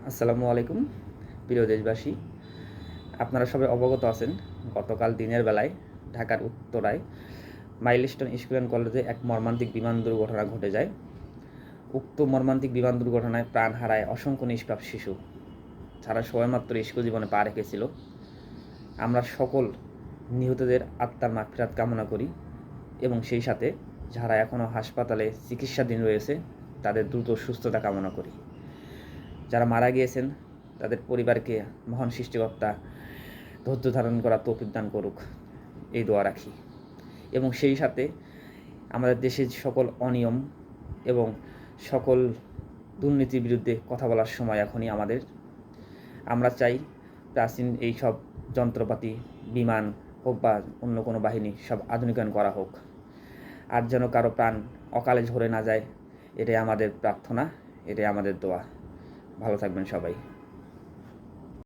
আসসালামু আলাইকুম প্রিয় দেশবাসী। আপনারা সবাই অবগত আছেন, গতকাল দিনের বেলায় ঢাকার উত্তরায় মাইলস্টোন স্কুল অ্যান্ড কলেজে এক মর্মান্তিক বিমান দুর্ঘটনা ঘটে যায়। উক্ত মর্মান্তিক বিমান দুর্ঘটনায় প্রাণ হারায় অসংখ্য নিষ্পাপ শিশু, যারা সবেমাত্র স্কুল জীবনে পা রেখেছিল। আমরা সকল নিহতদের আত্মার মাগফিরাত কামনা করি এবং সেই সাথে যারা এখনও হাসপাতালে চিকিৎসাধীন রয়েছে তাদের দ্রুত সুস্থতা কামনা করি। যারা মারা গিয়েছেন তাদের পরিবারকে মহান সৃষ্টিকর্তা ধৈর্য ধারণ করার তৌফিক দান করুক, এই দোয়া রাখি। এবং সেই সাথে আমাদের দেশের সকল অনিয়ম এবং সকল দুর্নীতির বিরুদ্ধে কথা বলার সময় এখনই আমাদের। আমরা চাই প্রাচীন এই সব যন্ত্রপাতি, বিমান হোক বা অন্য কোনো বাহিনী, সব আধুনিকায়ন করা হোক। আর যেন কারো প্রাণ অকালে ঝরে না যায়, এটাই আমাদের প্রার্থনা, এটাই আমাদের দোয়া। ভালো থাকবেন সবাই।